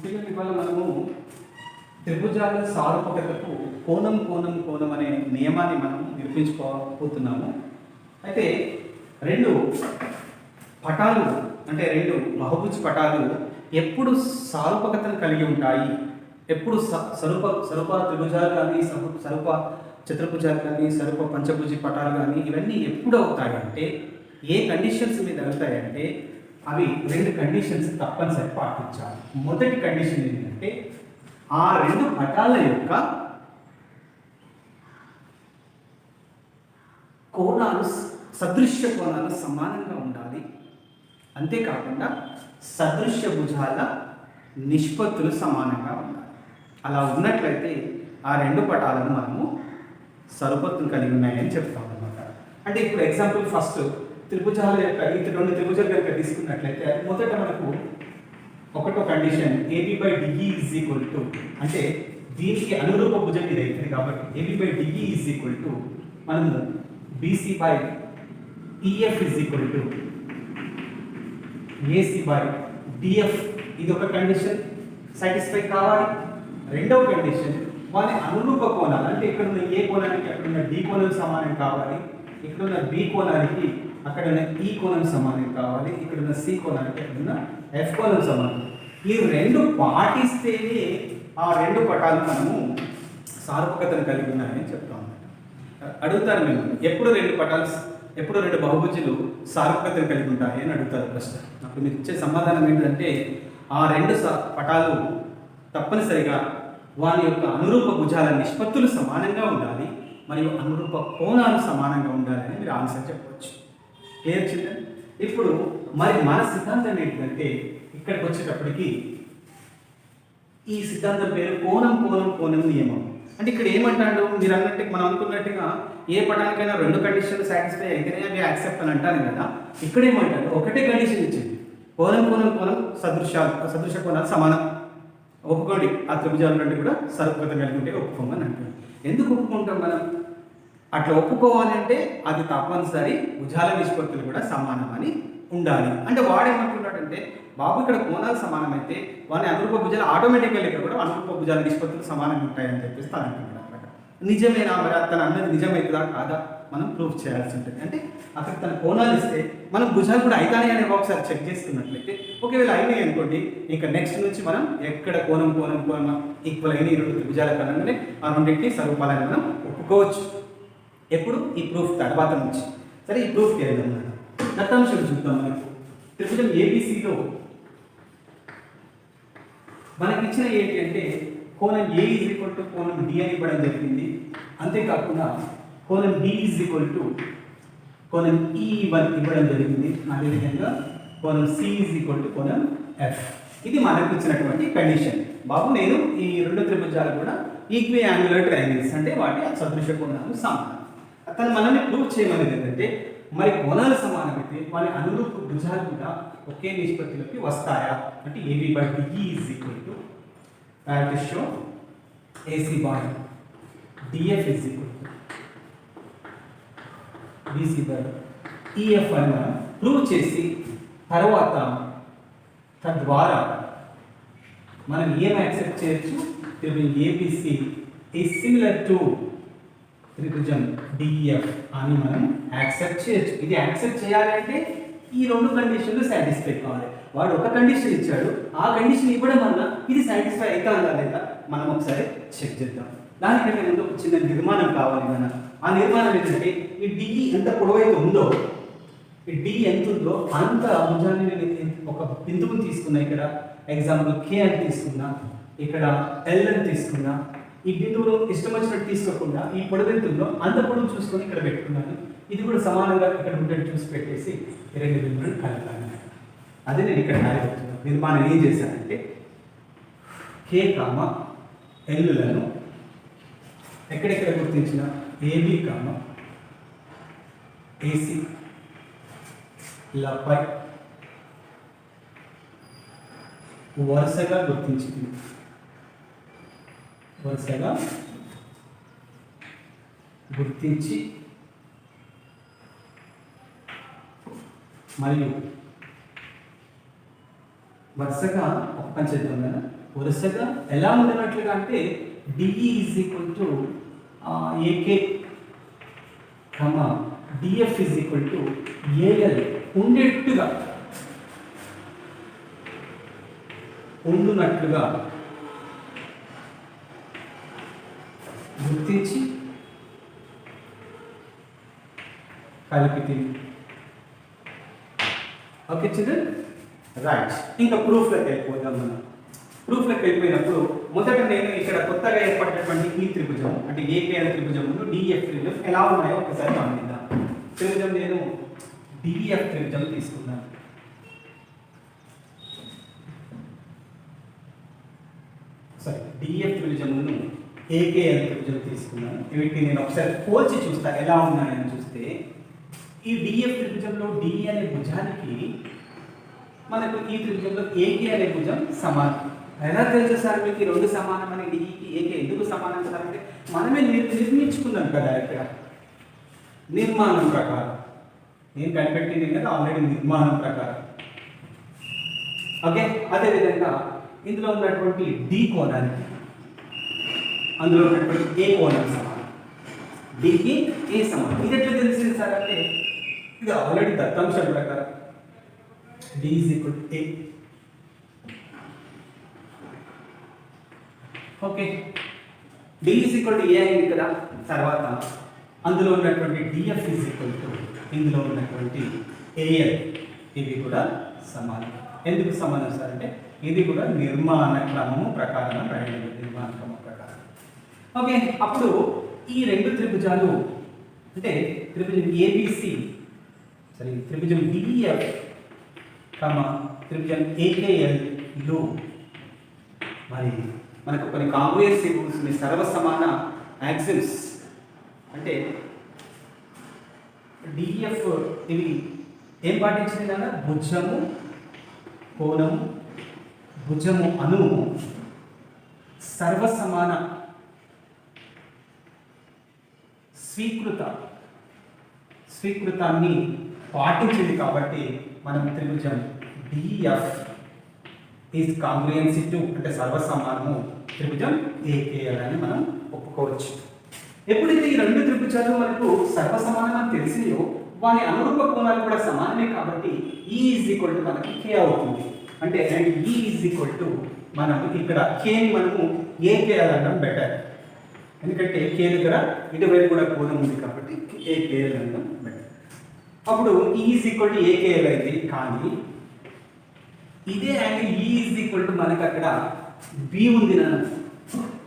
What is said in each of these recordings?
పిల్లలు ఇవాళ మనము త్రిభుజాల సారూపకతకు కోణం కోణం కోణం అనే నియమాన్ని మనం నిరూపించుకోబోతున్నాము. అయితే రెండు పటాలు అంటే రెండు బహుభుజ పటాలు ఎప్పుడు సారూపకతను కలిగి ఉంటాయి, ఎప్పుడు స్వరూప త్రిభుజాలు కానీ స్వరూప చతుర్భుజాలు కానీ స్వరూప పంచభుజి పటాలు కానీ ఇవన్నీ ఎప్పుడు అవుతాయి అంటే, ఏ కండిషన్స్ మీద అవుతాయంటే అవి రెండు కండిషన్స్ తప్పనిసరి పాటించాలి. మొదటి కండిషన్ ఏంటంటే ఆ రెండు పటాల యొక్క కోణాలు సదృశ్య కోణాలు సమానంగా ఉండాలి. అంతేకాకుండా సదృశ్య భుజాల నిష్పత్తులు సమానంగా ఉండాలి. అలా ఉన్నట్లయితే ఆ రెండు పటాలను మనము సరుపత్తులు కలిగి ఉన్నాయని చెప్తాం అన్నమాట. అంటే ఇప్పుడు ఎగ్జాంపుల్ ఫస్ట్ త్రిభుజాల యొక్క ఈ రెండు త్రిభుజాలు కనుక తీసుకున్నట్లయితే మొదట మనకు ఒకటో condition AB/DE is equal to, అంటే దీనికి అనురూప భుజం ఇది అవుతుంది కాబట్టి AB/DE ఈజ్ ఈక్వల్ టు మనము BC/EF is equal to AC/DF. ఇది ఒక కండిషన్ సాటిస్ఫై కావాలి. రెండవ కండిషన్ వారి అనురూప కోణాలు, అంటే ఇక్కడ ఉన్న ఏ కోణానికి అక్కడ ఉన్న D కోణం సమానం కావాలి, ఇక్కడ ఉన్న B కోణానికి అక్కడ ఉన్న E కోణం సమానం కావాలి, ఇక్కడ ఉన్న C కోణానికి అక్కడ ఉన్న F కోణం సమానం. ఈ రెండు పాటిస్తేనే ఆ రెండు పటాలు మనము సారూపకతను కలిగి ఉన్నాయని చెప్తాం. అడుగుతారు మేము, ఎప్పుడు రెండు బహుభుజులు సారూపకతను కలిగి ఉంటాయి అని అడుగుతారు ప్రశ్న. అప్పుడు మీరు ఇచ్చే సమాధానం ఏంటంటే ఆ రెండు పటాలు తప్పనిసరిగా వారి యొక్క అనురూప భుజాల నిష్పత్తులు సమానంగా ఉండాలి మరియు అనురూప కోణాలు సమానంగా ఉండాలని మీరు ఆన్సర్ చెప్పవచ్చు. Clear children? ఇప్పుడు మరి మన సిద్ధాంతం ఏంటంటే ఇక్కడికి వచ్చేటప్పటికి ఈ సిద్ధాంతం పేరు కోణం కోణం కోణం నియమం. అంటే ఇక్కడ ఏమంటాడు, మీరు అన్నట్టు మనం అనుకున్నట్టుగా ఏ పటానికైనా రెండు కండిషన్లు సాటిస్ఫై అయితేనే అవి యాక్సెప్ట్ అని అంటాను కదా. ఇక్కడ ఏమంటాడు, ఒకటే కండిషన్ ఇచ్చింది, కోణం కోణం కోణం సదృశ కోణాలు సమానం. ఒప్పుకోండి, ఆ త్రిభుజాలు రెండు కూడా సరుపకత కలిగి ఉంటే ఒప్పుకోమని అంటాడు. ఎందుకు ఒప్పుకుంటాం మనం? అట్లా ఒప్పుకోవాలి అంటే అది తప్పనిసరి భుజాల నిష్పత్తులు కూడా సమానం అని ఉండాలి. అంటే వాడేమంటున్నాడంటే, బాబు ఇక్కడ కోణాలు సమానమైతే వాని అనురూప భుజాలు ఆటోమేటిక్గా ఇక్కడ కూడా అనురూప భుజాల నిష్పత్తులు సమానంగా ఉంటాయని చెప్పేసి తను అంటున్నాడు అనమాట. నిజమేనా మరి తను అన్నది నిజమైతుందా కాదా మనం ప్రూఫ్ చేయాల్సి ఉంటుంది. అంటే అక్కడ తన కోణాలు ఇస్తే మనం భుజాలు కూడా అయితానే అనే ఒకసారి చెక్ చేసుకున్నట్లయితే ఒకవేళ అయినాయి అనుకోండి, ఇంకా నెక్స్ట్ నుంచి మనం ఎక్కడ కోణం కోణం కోణం ఈక్వల్ అయిన ఈ రెండు భుజాల కన్నా ఆ రెండింటిని స్వరూపాలని మనం ఒప్పుకోవచ్చు. ఎప్పుడు? ఈ ప్రూఫ్ తర్వాత నుంచి. సరే, ఈ ప్రూఫ్కి వెళ్దాం. దత్తాంశం చూద్దాం. మనకు త్రిభుజం ఏబిసిలో మనకి ఇచ్చిన ఏంటి అంటే కోణం A ఈజ్ ఈక్వల్ టు కోణం D అని ఇవ్వడం జరిగింది. అంతేకాకుండా కోణం B ఈజ్ ఈక్వల్ టు కోణం E1 ఇవ్వడం జరిగింది. అదేవిధంగా కోణం C ఈజ్ ఈక్వల్ టు కోణం F. ఇది మనకు ఇచ్చినటువంటి కండిషన్. బాబు నేను ఈ రెండు త్రిభుజాలు కూడా ఈక్వి యాంగులర్ ట్రయాంగిల్స్, అంటే వాటి సదృశ్య కోణాలు సమానం. అతను మనల్ని ప్రూవ్ చేయమనేది ఏంటంటే మరి కోణాలు సమానమైతే వారి అనురూప భుజాలు కూడా ఒకే నిష్పత్తిలోకి వస్తాయా అంటే AB/DE is equal to show AC/DF is equal to BC/EF అని మనం ప్రూవ్ చేసి తర్వాత తద్వారా మనం ఏం యాక్సెప్ట్ చేయొచ్చు, త్రిభుజం ABC ఈజ్ సిమిలర్ టు త్రిభుజం DEF అని మనం యాక్సెప్ట్ చేయొచ్చు. ఇది యాక్సెప్ట్ చేయాలి అంటే ఈ రెండు కండిషన్లు సాటిస్ఫై కావాలి. వాడు ఒక కండిషన్ ఇచ్చాడు, ఆ కండిషన్ ఇవ్వడం వల్ల ఇది సాటిస్ఫై అవుతుందా లేదా మనం ఒకసారి చెక్ చేద్దాం. దానికంటే ముందు ఒక చిన్న నిర్మాణం కావాలి మన. ఆ నిర్మాణం ఏంటంటే ఈ DE ఎంత పొడవైతే ఉందో, ఈ D ఎంత ఉందో అంత భుజాన్ని నేను ఒక బిందువుని తీసుకున్నా. ఇక్కడ ఎగ్జాంపుల్ K అని తీసుకున్నా, ఇక్కడ L అని తీసుకున్నా. ఈ బిందువులో ఇష్టం వచ్చినట్టు తీసుకోకుండా ఈ పొడవు ఎంత ఉందో అంత పొడవు చూసుకొని ఇక్కడ పెట్టుకున్నాను. ఇది కూడా సమానంగా ఇక్కడ ఉండేది చూసి పెట్టేసి ఈ రెండు బిందువులను కలిపాను. అదే నేను ఇక్కడ రాయబోతున్నాను. నిర్మాణం ఏం చేశానంటే K, L ఎక్కడెక్కడ గుర్తించిన AB, AC లపై వరుసగా గుర్తించింది. వరుసగా గుర్తించి మరియు వరుసగా ఒక పని చేద్దాం కదా, వరుసగా ఎలా ఉండినట్లుగా అంటే DE is equal to AK DF is equal to AL ఉండేట్టుగా ఉండునట్లుగా గుర్తించి కలిపితే. Okay children, right. ఇంకా ప్రూఫ్లోకి వెళ్ళిపోదాం మనం. ప్రూఫ్లోకి వెళ్ళిపోయినప్పుడు మొదట నేను ఇక్కడ కొత్తగా ఏర్పడినటువంటి ఈ త్రిభుజం అంటే ఏపీఎల్ త్రిభుజములు డిఎఫ్ త్రిభుజం ఎలా ఉన్నాయో ఒకసారి గమనిద్దాం. త్రిభుజం నేను డిఎఫ్ త్రిభుజం తీసుకున్నాను. సారీ, డిఎఫ్ త్రిభుజమును ఏకేఎల్ త్రిభుజం తీసుకున్నాను. వీటిని నేను ఒకసారి పోల్చి చూస్తా ఎలా ఉన్నాయని చూస్తే ఈ డిఎఫ్ త్రిభుజంలో డి అనే భుజానికి మనకు ఈ త్రిభుజంలో ఏకే అనే భుజం సమానం. ఎలా తెలుసు సార్ మీకు ఈ రెండు సమానమని? డిఈకి ఏకే ఎందుకు సమానం సార్ అంటే మనమే నిర్మించుకున్నాం కదా ఇక్కడ నిర్మాణం ప్రకారం. నేను కనిపెట్టింది కదా ఆల్రెడీ నిర్మాణం ప్రకారం. ఓకే, అదేవిధంగా ఇందులో ఉన్నటువంటి డి కోణానికి అందులో ఉన్నటువంటి ఏ కోణం సమానం, డికి ఏ సమానం. ఇది ఎట్లా తెలిసింది సార్ అంటే ఇది ఆల్రెడీ దత్తాంశం ప్రకారం D is equal to A. Okay, D is equal to A అయింది కదా. తర్వాత అందులో ఉన్నటువంటి డిఎఫ్ ఈజ్ ఈక్వల్ టు ఇందులో ఉన్నటువంటి ఏఎల్ ఇవి కూడా సమానం. ఎందుకు సమానం సార్ అంటే ఇది కూడా నిర్మాణ క్రమము ప్రకారం రాయడం, నిర్మాణ క్రమం ప్రకారం. ఓకే, అప్పుడు ఈ రెండు త్రిభుజాలు అంటే త్రిభుజం ఏబిసి సరే త్రిభుజం డిఎఫ్ త్రిభుజం ఏకేఎల్లో మరి మనకు కొన్ని కాంగ్రుయెన్స్ రూల్స్ని సర్వసమాన యాక్సిమ్స్ అంటే డిఎఫ్ ఇవి ఏం పాటించింది కదా, భుజము కోణము భుజము అణువు సర్వసమాన స్వీకృతాన్ని పాటించింది కాబట్టి మనం త్రిభుజం డిఎఫ్ ఈజ్ కాంగ్రుయెన్సీ టు అంటే సర్వసమానము త్రిభుజం ఏకేఎల్ అని మనం ఒప్పుకోవచ్చు. ఎప్పుడైతే ఈ రెండు త్రిభుజాలు మనకు సర్వసమానం అని తెలిసినాయో వాని అనురూప కోణాలు కూడా సమానమే కాబట్టి ఈ ఈజ్ ఈక్వల్ టు మనకి కే అవుతుంది. అంటే ఈ ఈజ్ ఈక్వల్ టు మనము ఇక్కడ కేని మనము ఏకేఎల్ అనడం బెటర్, ఎందుకంటే కే దగ్గర ఇటువైపు కూడా కోణం ఉంది కాబట్టి ఏకేఎల్ అనడం బెటర్. అప్పుడు ఈ ఈజ్ ఈక్వల్ టు ఏకేఎల్ అయింది. కానీ ఇదే యాంగిల్ ఈ ఈజ్ ఈక్వల్ టు మనకి అక్కడ బి ఉంది నా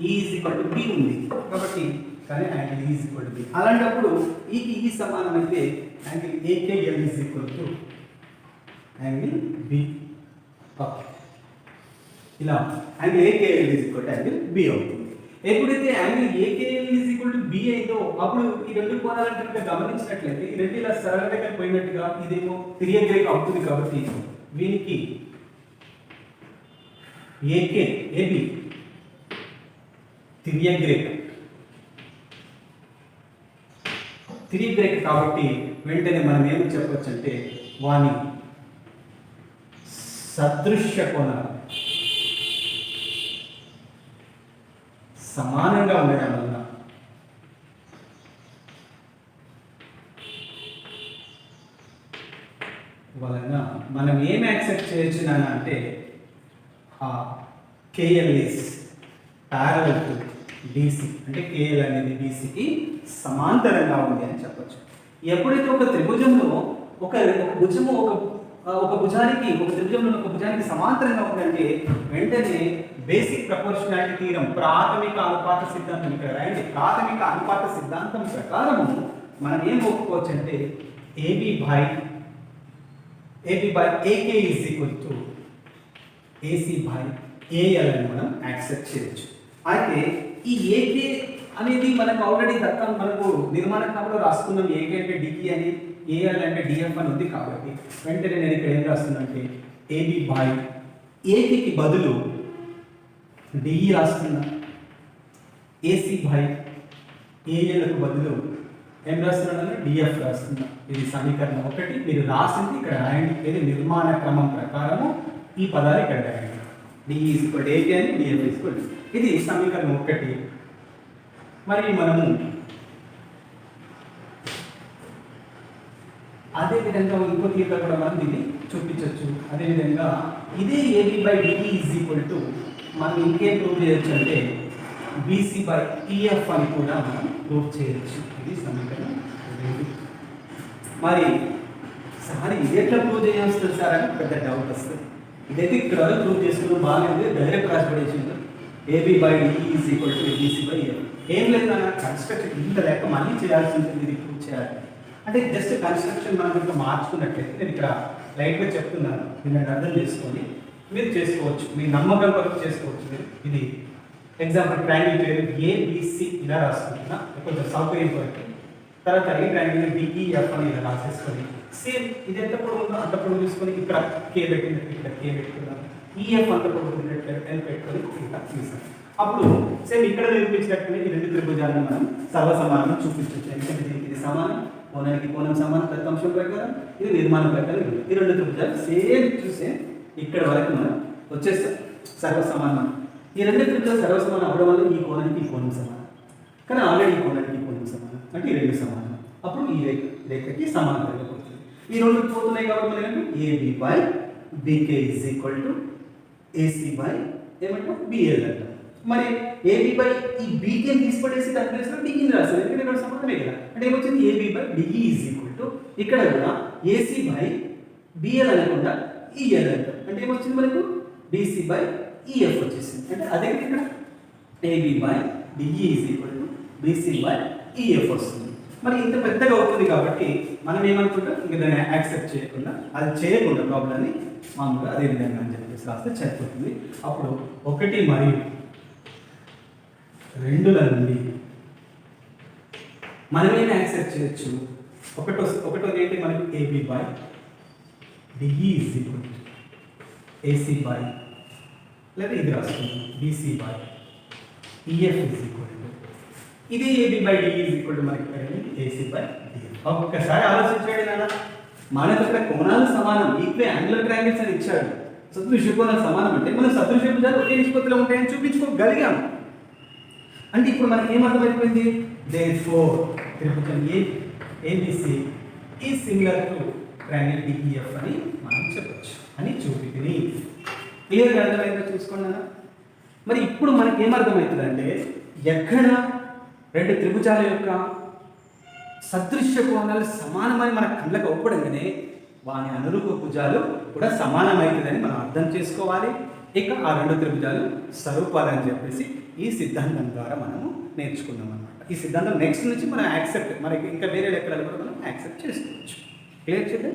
ఈ ఈజ్ ఈక్వల్ టు బి ఉంది కాబట్టి కానీ యాంగిల్ ఈ ఈజ్ ఈక్వల్ టు బి. అలాంటప్పుడు ఈకి ఈ సమానం అయితే angle AKL is equal to angle B. ఇలా angle AKL is equal to angle B అవుతుంది. ఎప్పుడైతే angle AKL is equal to B అయిందో అప్పుడు ఈ రెండు కోణాలంటే గమనించినట్లయితే ఈ రెండు ఇలా సరళ రేఖ పోయినట్టుగా ఇదేమో తిరియక రేఖ అవుతుంది కాబట్టి వీనికి ఏకే ఏబి తిరియక రేఖ కాబట్టి వెంటనే మనం ఏమి చెప్పొచ్చు అంటే వాని సదృశ్య కోణాలు సమానంగా ఉండడం వలన మనం ఏం యాక్సెప్ట్ చేయొచ్చు అంటే KL is parallel to BC అంటే కేఎల్ అనేది బీసీకి సమాంతరంగా ఉంది అని చెప్పొచ్చు. ఎప్పుడైతే ఒక త్రిభుజంలో ఒక భుజము ఒక భుజానికి ఒక త్రిభుజంలో ఒక భుజానికి సమాంతరంగా ఉందంటే వెంటనే బేసిక్ ప్రపోర్షనాలిటీ థీరం ప్రాథమిక అనుపాత సిద్ధాంతం ఇక్కడ రాయండి. ప్రాథమిక అనుపాత సిద్ధాంతం ప్రకారము మనం ఏం ఒప్పుకోవచ్చు అంటే AB by AK is equal to AC by AL అని మనం యాక్సెప్ట్ చేయొచ్చు. అయితే ఈ ఏకే అనేది మనకు ఆల్రెడీ మనకు నిర్మాణ క్రమంలో రాసుకున్నాం. ఏకే అంటే డికి అని, ఏఎల్ అంటే డిఎఫ్ అని ఉంది కాబట్టి వెంటనే నేను ఇక్కడ ఏం రాస్తున్నా ఏబి బై ఏకేకి బదులు డిఈ రాస్తున్నా, ఏసీ బై ఏఎల్కు బదులు ఏం రాస్తున్నాను డిఎఫ్ రాస్తున్నా. ఇది సమీకరణం 1. మీరు రాసింది ఇక్కడ రాయండి. ఇది నిర్మాణ క్రమం ప్రకారము ఈ పదాలు ఇక్కడ రాయండి. డిఈ ఈక్వల్ టు ఏకే అని డిఎఫ్ ఈక్వల్ టు, ఇది సమీకరణం 1. మరి మనము అదే విధంగా ఇంకో తీరులో కూడా మనం దీన్ని చూపించవచ్చు. అదేవిధంగా ఇదే AB by DE is equal to మనం ఇంకేం ప్రూవ్ చేయొచ్చు అంటే బీసీ బై ఈఎఫ్ అని కూడా మనం ప్రూవ్ చేయొచ్చు. ఇది సమీకరణం 2. మరి సార్ ఇది ఎట్లా ప్రూవ్ చేయాల్సింది సార్ అని పెద్ద డౌట్ వస్తుంది. ఇదైతే ఇక్కడ వరకు ప్రూవ్ చేసుకున్నాం, బాగాలేదు, డైరెక్ట్ రాసిపడేసింది. AB by DE is equal to BC by EF. ఏం లేదు అన్న కన్స్ట్రక్షన్ ఇంత లేక మళ్ళీ చేయాల్సి ఉంటుంది, ఇది ప్రూవ్ చేయాలి అంటే జస్ట్ కన్స్ట్రక్షన్ మనం ఇంకా మార్చుకున్నట్లయితే నేను ఇక్కడ లైట్గా చెప్తున్నాను, దీన్ని అర్థం చేసుకొని మీరు చేసుకోవచ్చు, మీ నమ్మకం వరకు చేసుకోవచ్చు. మీరు ఇది ఎగ్జాంపుల్ ట్రయాంగిల్ పేరు ఏబిసి ఇలా రాసుకుంటున్నా కొంచెం సౌకర్యం కొరకు. తర్వాత ఈ ట్రయాంగిల్ డిఈఎఫ్ అని ఇలా రాసేసుకొని సేమ్ ఇది ఎంత పొడవు ఉందో అంత పొడవు తీసుకొని ఇక్కడ కే పెట్టినట్టు ఇక్కడ కే పెట్టుకున్నాం, ఈఎఫ్ అంత పొడవు ఎన్ పెట్టుకొని ఇలా తీసాం. అప్పుడు సేమ్ ఇక్కడ నిర్మించినట్టుగా ఈ రెండు త్రిభుజాలను మనం సర్వసమానం చూపించవచ్చు. ఎందుకంటే దీనికి ఇది సమానం, కోణానికి కోణం సమానం దత్తాంశం ప్రకారం, ఇది నిర్మాణం ప్రకారం. ఈ రెండు త్రిభుజాలు సేమ్ చూసే ఇక్కడ వరకు మనం వచ్చేస్తాం సర్వసమానం. ఈ రెండు త్రిభుజాలు సర్వసమానం అవ్వడం వల్ల ఈ కోణానికి ఈ కోణం సమానం, కానీ ఆల్రెడీ ఈ కోణానికి ఈ కోణం సమానం అంటే ఈ రెండు సమానం. అప్పుడు ఈ రేఖకి సమాంతరంగా పోతుంది. ఈ రెండు పోతున్నాయి కాబట్టి మనకి AB by BK is equal to AC by ఏమంటాం బిఎల్ అంటాం. మరి ఏబి బై ఈ బీకే తీసిపడేసి దాని ప్లేస్లో డిఈని రాస్తారు, ఎందుకంటే ఇక్కడ సంబంధమే కదా. అంటే ఏమొచ్చింది AB by DE is equal to ఇక్కడ కూడా ఏసీ బై బిఎల్ అనకుండా ఈఎల్ అంటాం. అంటే ఏమొచ్చింది మనకు డిసి బై ఈఎఫ్ వచ్చేసింది. అంటే అదే ఇక్కడ AB by DE is equal to BC by EF వస్తుంది. మరి ఇంత పెద్దగా అవుతుంది కాబట్టి మనం ఏమనుకుంటాం, ఇంకా దాన్ని యాక్సెప్ట్ చేయకుండా అది చేయకుండా ప్రాబ్లమ్ని మామూలుగా అదే విధంగా అని చెప్పేసి రాస్తే సరిపోతుంది. అప్పుడు 1 మరియు 2ల నుండి మనమేనా యాక్సెప్ట్ చేయొచ్చు. ఒకటోది ఏంటి మనకి AB by DE is equal to AC by లేదా ఇది రాసుకుంటాం BC by EF is equal to ఇది AB by DE is equal to మనకి ఏసీ బై డిఎఫ్. ఒక్కసారి ఆలోచించండి నాన్న, మనకు ఇక్కడ కోణాలు సమానం, ఈక్వే యాంగులర్ ట్రయాంగిల్స్ అని ఇచ్చాడు. సదృశ్య కోణాలు సమానం అంటే మనం సదృశ్య భుజాలు ఒకే నిష్పత్తిలో ఉంటాయని చూపించుకోగలిగాం. అంటే ఇప్పుడు మనకి ఏమర్థమైపోయింది, దేర్ఫోర్ త్రిభుజం ఏబిసి ఈ సిమిలర్ టు ట్రయాంగిల్ డిఈఎఫ్ అని మనం చెప్పొచ్చు అని చూపితిని. క్లియర్గా అర్థమైందో చూసుకోండి అన్న. మరి ఇప్పుడు మనకి ఏమర్థమవుతుందంటే ఎక్కడ రెండు త్రిభుజాల యొక్క సదృశ్య కోణాలు సమానమని మన కళ్ళకు ఒప్పడంగానే వాని అనురూప భుజాలు కూడా సమానమవుతుందని మనం అర్థం చేసుకోవాలి. ఇక ఆ రెండు త్రిభుజాలు స్వరూపాలని చెప్పేసి ఈ సిద్ధాంతం ద్వారా మనము నేర్చుకున్నాం అనమాట. ఈ సిద్ధాంతం నెక్స్ట్ నుంచి మనం యాక్సెప్ట్, మనకి ఇంకా వేరే లెక్కలు కూడా మనం యాక్సెప్ట్ చేసుకోవచ్చు. క్లియర్ చేద్దాం.